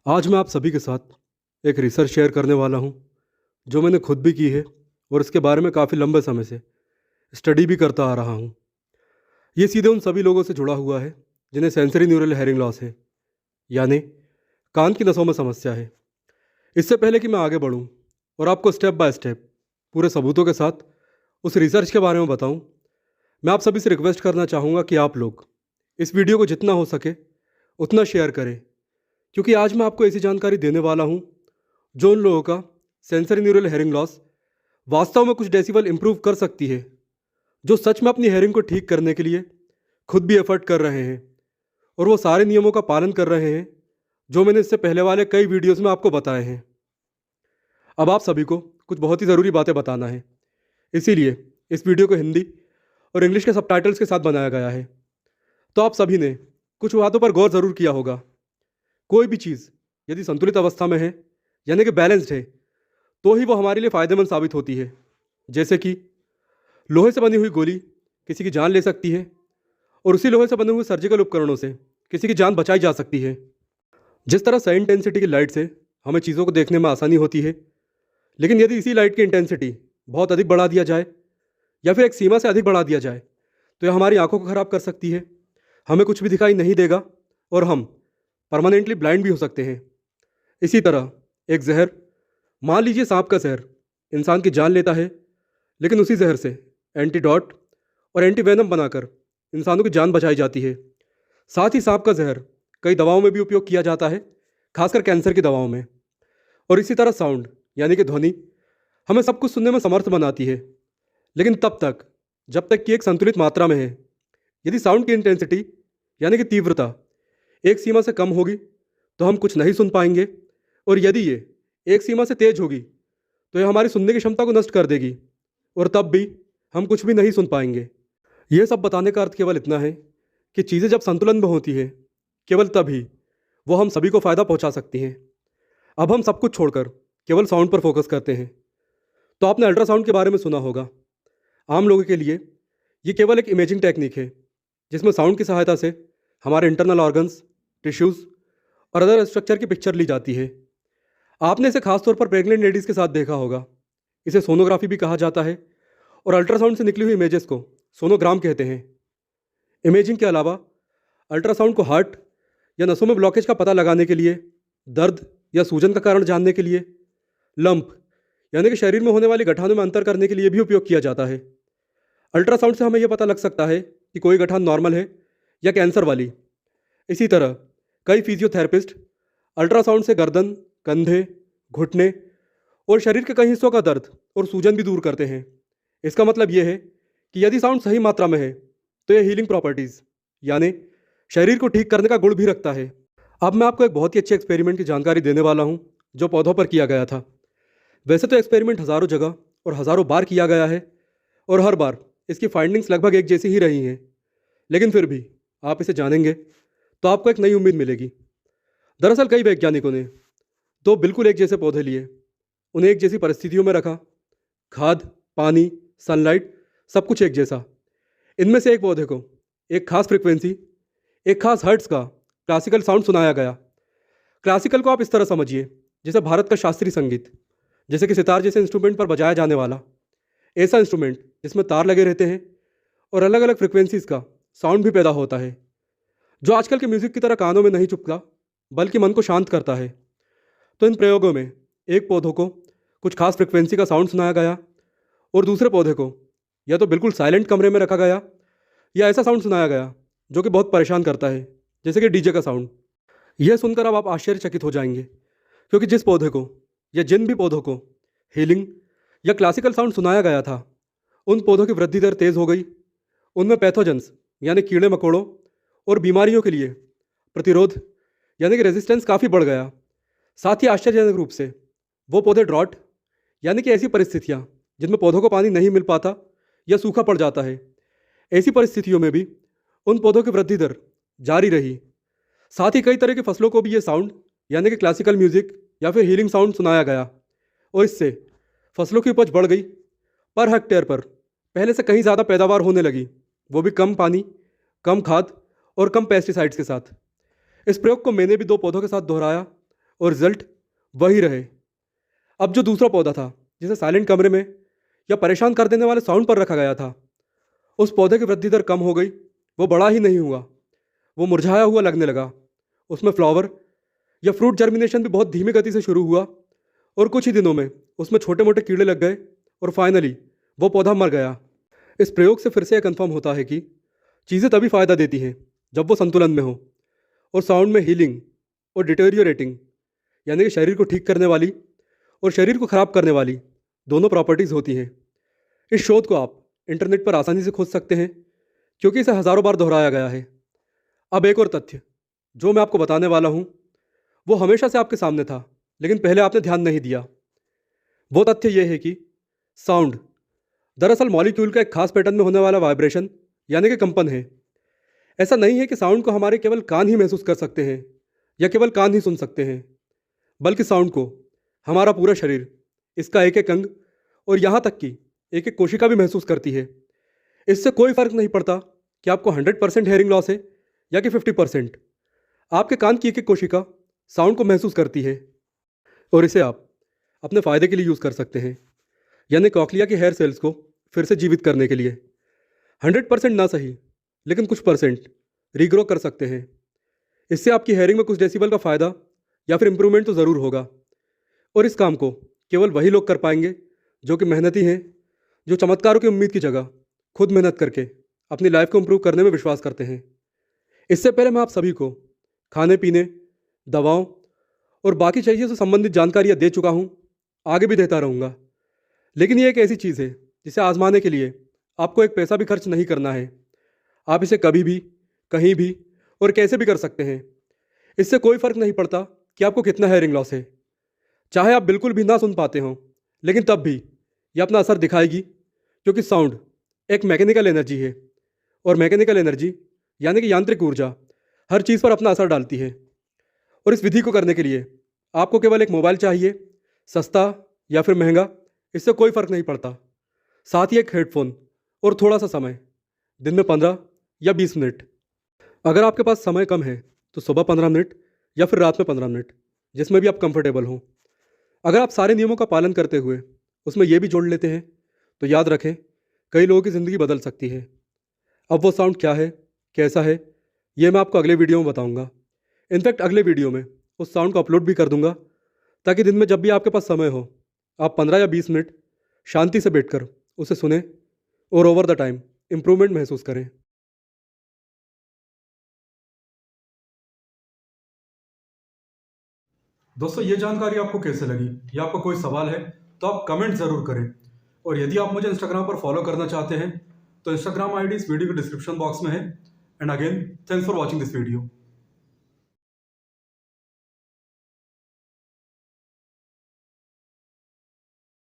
आज मैं आप सभी के साथ एक रिसर्च शेयर करने वाला हूं, जो मैंने खुद भी की है और इसके बारे में काफ़ी लंबे समय से स्टडी भी करता आ रहा हूं। ये सीधे उन सभी लोगों से जुड़ा हुआ है जिन्हें सेंसरी न्यूरल हेयरिंग लॉस है, यानी कान की नसों में समस्या है। इससे पहले कि मैं आगे बढ़ूं और आपको स्टेप बाय स्टेप पूरे सबूतों के साथ उस रिसर्च के बारे में बताऊं, मैं आप सभी से रिक्वेस्ट करना चाहूँगा कि आप लोग इस वीडियो को जितना हो सके उतना शेयर करें, क्योंकि आज मैं आपको ऐसी जानकारी देने वाला हूं जो उन लोगों का सेंसरी न्यूरल हेयरिंग लॉस वास्तव में कुछ डेसिबल इंप्रूव कर सकती है, जो सच में अपनी हेयरिंग को ठीक करने के लिए खुद भी एफर्ट कर रहे हैं और वो सारे नियमों का पालन कर रहे हैं जो मैंने इससे पहले वाले कई वीडियोस में आपको बताए हैं। अब आप सभी को कुछ बहुत ही ज़रूरी बातें बताना है, इसीलिए इस वीडियो को हिंदी और इंग्लिश के सबटाइटल्स के साथ बनाया गया है। तो आप सभी ने कुछ बातों पर गौर ज़रूर किया होगा। कोई भी चीज़ यदि संतुलित अवस्था में है, यानी कि बैलेंस्ड है, तो ही वो हमारे लिए फ़ायदेमंद साबित होती है। जैसे कि लोहे से बनी हुई गोली किसी की जान ले सकती है और उसी लोहे से बने हुए सर्जिकल उपकरणों से किसी की जान बचाई जा सकती है। जिस तरह सही इंटेंसिटी की लाइट से हमें चीज़ों को देखने में आसानी होती है, लेकिन यदि इसी लाइट की इंटेंसिटी बहुत अधिक बढ़ा दिया जाए या फिर एक सीमा से अधिक बढ़ा दिया जाए तो यह हमारी आंखों को ख़राब कर सकती है, हमें कुछ भी दिखाई नहीं देगा और हम परमानेंटली ब्लाइंड भी हो सकते हैं। इसी तरह एक जहर, मान लीजिए सांप का जहर, इंसान की जान लेता है, लेकिन उसी जहर से एंटीडॉट और एंटीवेनम बनाकर इंसानों की जान बचाई जाती है। साथ ही सांप का जहर कई दवाओं में भी उपयोग किया जाता है, खासकर कैंसर की दवाओं में। और इसी तरह साउंड, यानी कि ध्वनि, हमें सब कुछ सुनने में समर्थ बनाती है, लेकिन तब तक जब तक कि एक संतुलित मात्रा में है। यदि साउंड की इंटेंसिटी, यानी कि तीव्रता, एक सीमा से कम होगी तो हम कुछ नहीं सुन पाएंगे, और यदि ये एक सीमा से तेज होगी तो यह हमारी सुनने की क्षमता को नष्ट कर देगी और तब भी हम कुछ भी नहीं सुन पाएंगे। यह सब बताने का अर्थ केवल इतना है कि चीज़ें जब संतुलन में होती है, केवल तभी वो हम सभी को फ़ायदा पहुंचा सकती हैं। अब हम सब कुछ छोड़कर केवल साउंड पर फोकस करते हैं। तो आपने अल्ट्रासाउंड के बारे में सुना होगा। आम लोगों के लिए ये केवल एक इमेजिंग टेक्निक है, जिसमें साउंड की सहायता से हमारे इंटरनल ऑर्गन्स, टिश्यूज़ और अदर स्ट्रक्चर की पिक्चर ली जाती है। आपने इसे खासतौर पर प्रेग्नेंट लेडीज़ के साथ देखा होगा। इसे सोनोग्राफी भी कहा जाता है और अल्ट्रासाउंड से निकली हुई इमेजेस को सोनोग्राम कहते हैं। इमेजिंग के अलावा अल्ट्रासाउंड को हार्ट या नसों में ब्लॉकेज का पता लगाने के लिए, दर्द या सूजन का कारण जानने के लिए, लंप यानी कि शरीर में होने वाली गठानों में अंतर करने के लिए भी उपयोग किया जाता है। अल्ट्रासाउंड से हमें यह पता लग सकता है कि कोई गठान नॉर्मल है या कैंसर वाली। इसी तरह कई फिजियोथेरेपिस्ट अल्ट्रासाउंड से गर्दन, कंधे, घुटने और शरीर के कई हिस्सों का दर्द और सूजन भी दूर करते हैं। इसका मतलब यह है कि यदि साउंड सही मात्रा में है तो यह हीलिंग प्रॉपर्टीज़, यानी शरीर को ठीक करने का गुण भी रखता है। अब मैं आपको एक बहुत ही अच्छे एक्सपेरिमेंट की जानकारी देने वाला हूँ, जो पौधों पर किया गया था। वैसे तो एक्सपेरिमेंट हज़ारों जगह और हज़ारों बार किया गया है और हर बार इसकी फाइंडिंग्स लगभग एक जैसी ही रही हैं, लेकिन फिर भी आप इसे जानेंगे तो आपको एक नई उम्मीद मिलेगी। दरअसल कई वैज्ञानिकों ने दो बिल्कुल एक जैसे पौधे लिए, उन्हें एक जैसी परिस्थितियों में रखा, खाद, पानी, सनलाइट, सब कुछ एक जैसा। इनमें से एक पौधे को एक खास फ्रिक्वेंसी, एक खास हर्ट्स का क्लासिकल साउंड सुनाया गया। क्लासिकल को आप इस तरह समझिए जैसे भारत का शास्त्रीय संगीत, जैसे कि सितार जैसे इंस्ट्रूमेंट पर बजाया जाने वाला ऐसा इंस्ट्रूमेंट जिसमें तार लगे रहते हैं और अलग अलग फ्रिक्वेंसीज का साउंड भी पैदा होता है, जो आजकल के म्यूज़िक की तरह कानों में नहीं चुभता बल्कि मन को शांत करता है। तो इन प्रयोगों में एक पौधों को कुछ खास फ्रिक्वेंसी का साउंड सुनाया गया और दूसरे पौधे को या तो बिल्कुल साइलेंट कमरे में रखा गया या ऐसा साउंड सुनाया गया जो कि बहुत परेशान करता है, जैसे कि डीजे का साउंड। यह सुनकर अब आप आश्चर्यचकित हो जाएंगे, क्योंकि जिस पौधे को या जिन भी पौधों को हीलिंग या क्लासिकल साउंड सुनाया गया था, उन पौधों की वृद्धि दर तेज़ हो गई। उनमें पैथोजेंस, यानी कीड़े मकोड़ों और बीमारियों के लिए प्रतिरोध, यानी कि रेजिस्टेंस काफ़ी बढ़ गया। साथ ही आश्चर्यजनक रूप से वो पौधे ड्रॉट, यानी कि ऐसी परिस्थितियाँ जिनमें पौधों को पानी नहीं मिल पाता या सूखा पड़ जाता है, ऐसी परिस्थितियों में भी उन पौधों की वृद्धि दर जारी रही। साथ ही कई तरह की फसलों को भी ये साउंड, यानी कि क्लासिकल म्यूज़िक या फिर हीलिंग साउंड सुनाया गया और इससे फसलों की उपज बढ़ गई। पर हेक्टेयर पर पहले से कहीं ज़्यादा पैदावार होने लगी, वो भी कम पानी, कम खाद और कम पेस्टिसाइड्स के साथ। इस प्रयोग को मैंने भी दो पौधों के साथ दोहराया और रिजल्ट वही रहे। अब जो दूसरा पौधा था जिसे साइलेंट कमरे में या परेशान कर देने वाले साउंड पर रखा गया था, उस पौधे की वृद्धि दर कम हो गई। वो बड़ा ही नहीं हुआ, वो मुरझाया हुआ लगने लगा। उसमें फ्लावर या फ्रूट जर्मिनेशन भी बहुत धीमी गति से शुरू हुआ और कुछ ही दिनों में उसमें छोटे मोटे कीड़े लग गए और फाइनली वो पौधा मर गया। इस प्रयोग से फिर से यह कन्फर्म होता है कि चीज़ें तभी फ़ायदा देती हैं जब वो संतुलन में हो। और साउंड में हीलिंग और डिटेरियोरेटिंग, यानी कि शरीर को ठीक करने वाली और शरीर को ख़राब करने वाली दोनों प्रॉपर्टीज़ होती हैं। इस शोध को आप इंटरनेट पर आसानी से खोज सकते हैं क्योंकि इसे हज़ारों बार दोहराया गया है। अब एक और तथ्य जो मैं आपको बताने वाला हूँ, वो हमेशा से आपके सामने था लेकिन पहले आपने ध्यान नहीं दिया। वो तथ्य ये है कि साउंड दरअसल मॉलिक्यूल का एक खास पैटर्न में होने वाला वाइब्रेशन यानी कि कंपन है। ऐसा नहीं है कि साउंड को हमारे केवल कान ही महसूस कर सकते हैं या केवल कान ही सुन सकते हैं, बल्कि साउंड को हमारा पूरा शरीर, इसका एक एक अंग और यहाँ तक कि एक एक कोशिका भी महसूस करती है। इससे कोई फर्क नहीं पड़ता कि आपको 100% हेयरिंग लॉस है या कि 50%। आपके कान की एक एक कोशिका साउंड को महसूस करती है और इसे आप अपने फ़ायदे के लिए यूज़ कर सकते हैं, यानी कॉकलिया के हेयर सेल्स को फिर से जीवित करने के लिए। 100% ना सही लेकिन कुछ परसेंट रीग्रो कर सकते हैं। इससे आपकी हेयरिंग में कुछ डेसिबल का फ़ायदा या फिर इम्प्रूवमेंट तो ज़रूर होगा। और इस काम को केवल वही लोग कर पाएंगे जो कि मेहनती हैं, जो चमत्कारों की उम्मीद की जगह खुद मेहनत करके अपनी लाइफ को इम्प्रूव करने में विश्वास करते हैं। इससे पहले मैं आप सभी को खाने पीने, दवाओं और बाकी चीज़ों से संबंधित जानकारियाँ दे चुका हूँ, आगे भी देता रहूँगा। लेकिन ये एक ऐसी चीज़ है जिसे आजमाने के लिए आपको एक पैसा भी खर्च नहीं करना है। आप इसे कभी भी, कहीं भी और कैसे भी कर सकते हैं। इससे कोई फ़र्क नहीं पड़ता कि आपको कितना हेयरिंग लॉस है। चाहे आप बिल्कुल भी ना सुन पाते हों, लेकिन तब भी ये अपना असर दिखाएगी क्योंकि साउंड एक मैकेनिकल एनर्जी है और मैकेनिकल एनर्जी यानी कि यांत्रिक ऊर्जा हर चीज़ पर अपना असर डालती है। और इस विधि को करने के लिए आपको केवल एक मोबाइल चाहिए, सस्ता या फिर महंगा, इससे कोई फ़र्क नहीं पड़ता। साथ ही एक हेडफोन और थोड़ा सा समय, दिन में 15 या 20 मिनट। अगर आपके पास समय कम है तो सुबह 15 मिनट या फिर रात में 15 मिनट, जिसमें भी आप कंफर्टेबल हों। अगर आप सारे नियमों का पालन करते हुए उसमें यह भी जोड़ लेते हैं तो याद रखें, कई लोगों की ज़िंदगी बदल सकती है। अब वो साउंड क्या है, कैसा है, ये मैं आपको अगले वीडियो में बताऊंगा। इनफैक्ट अगले वीडियो में उस साउंड को अपलोड भी कर दूंगा ताकि दिन में जब भी आपके पास समय हो, आप 15 या 20 मिनट शांति से बैठकर उसे सुने और ओवर द टाइम इम्प्रूवमेंट महसूस करें। दोस्तों, ये जानकारी आपको कैसे लगी या आपको कोई सवाल है तो आप कमेंट ज़रूर करें। और यदि आप मुझे इंस्टाग्राम पर फॉलो करना चाहते हैं तो इंस्टाग्राम आईडी इस वीडियो के डिस्क्रिप्शन बॉक्स में है। And again, thanks for watching this video.